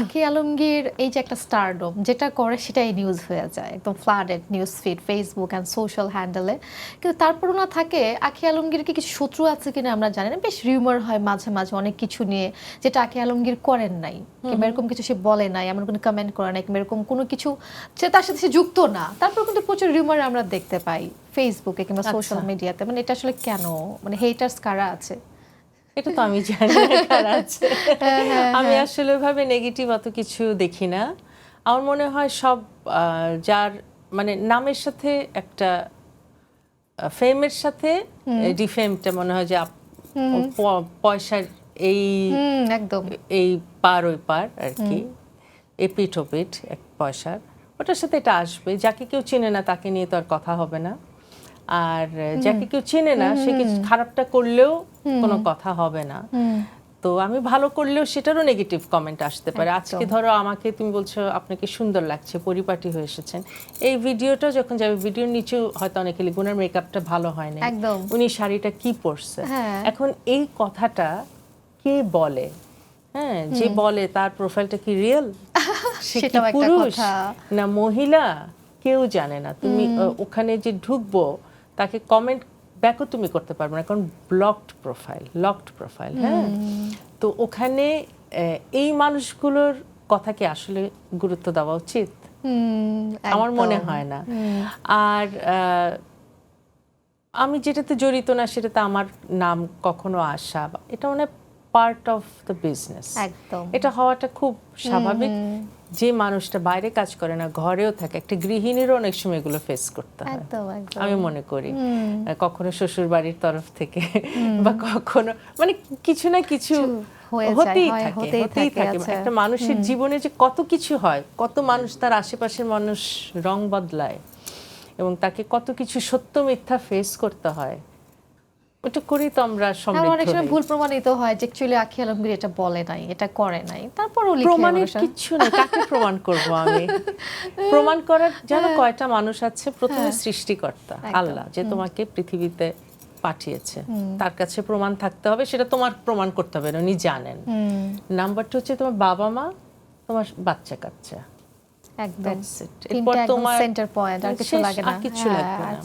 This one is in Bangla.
আঁখি আলমগীর এই যে একটা স্টারডম যেটা করে সেটাই নিউজ হয়ে যায়, একদম flooded news feed Facebook and social হ্যান্ডেলে। কিন্তু তারপরও না থাকে আঁখি আলমগীর কি কিছু শত্রু আছে কিনা আমরা জানি না, বেশ রিউমার হয় মাঝে মাঝে অনেক কিছু নিয়ে যেটা আঁখি আলমগীর করেন নাই কিংবা এরকম কিছু সে বলে নাই, এমন কোনো কমেন্ট করে নাই কিংবা এরকম কোনো কিছু সে তার সাথে সে যুক্ত না, তারপর কিন্তু প্রচুর রিউমার আমরা দেখতে পাই ফেসবুকে কিংবা সোশ্যাল মিডিয়াতে। মানে এটা আসলে কেন, মানে হেটার্স কারা আছে? এটা তো আমি জানি না কারা আছে। আমি আসলে ওইভাবে নেগেটিভ অত কিছু দেখি না। আমার মনে হয় সব যার মানে নামের সাথে একটা ফেমের সাথে ডিফেমটা মনে হয় যে পয়সার এই একদম এই পার ওই পার আর কি, এপিঠ ওপিঠ এক পয়সার, ওটার সাথে এটা আসবে। যাকে কেউ চেনে না তাকে নিয়ে তো আর কথা হবে না, আর যাকে কেউ চেনে না সে কিছু খারাপটা করলেও কোনো কথা হবে না। তো আমি ভালো করলেও সেটারও নেগেটিভ কমেন্ট আসতে পারে। আজকে ধরো আমাকে তুমি বলছো আপনাকে সুন্দর লাগছে, পরিপাটি হয়ে এসেছেন, এই ভিডিওটা যখন যাবে ভিডিওর নিচেও হয়তো অনেকে লিখবে ওনার মেকআপটা ভালো হয় না, উনি শাড়িটা কি পরছে। এখন এই কথাটা কে বলে? হ্যাঁ, যে বলে তার প্রোফাইলটা কি রিয়েল, সে কি পুরুষ না মহিলা কেউ জানে না। তুমি ওখানে যে ঢুকবো তাকে কমেন্ট ব্যাকও তুমি করতে পারবে না, কারণ লকড প্রোফাইল। হ্যাঁ, তো ওখানে এই মানুষগুলোর কথা কি আসলে গুরুত্ব দেওয়া উচিত? আমার মনে হয় না। আর আমি যেটাতে জড়িত না সেটাতে আমার নাম কখনো আসা, এটা মানে পার্ট অফ দ্য বিজনেস, এটা হওয়াটা খুব স্বাভাবিক। যে মানুষটা বাইরে কাজ করে না ঘরেও থাকে, একটা গৃহিণীরও অনেক সময় এগুলো ফেস করতে হয় আমি মনে করি। কখনো শ্বশুর বাড়ির তরফ থেকে বা কখনো মানে কিছু না কিছু হতেই থাকে। একটা মানুষের জীবনে যে কত কিছু হয়, কত মানুষ তার আশেপাশের মানুষ রং বদলায় এবং তাকে কত কিছু সত্য মিথ্যা ফেস করতে হয়, ওটা করেই তো আমরা সমৃদ্ধ। অনেক সময় ভুল প্রমাণিত হয় যে অ্যাকচুয়ালি আঁখি আলমগীর এটা বলে নাই, এটা করে নাই, তারপরও প্রমাণের কিচ্ছু নেই। কাকে প্রমাণ করব আমি? প্রমাণ করার যেন কয়টা মানুষ আছে। প্রথমে সৃষ্টিকর্তা আল্লাহ যে তোমাকে পৃথিবীতে পাঠিয়েছে, তার কাছে প্রমাণ থাকতে হবে, সেটা তোমার প্রমাণ করতে হবে না, উনি জানেন। নাম্বার 2 হচ্ছে তোমার বাবা মা, তোমার বাচ্চা কাচ্চা, একদম এরপর তোমার সেন্টার পয়েন্ট, আর কিছু লাগে না। কিছু লাগবে না।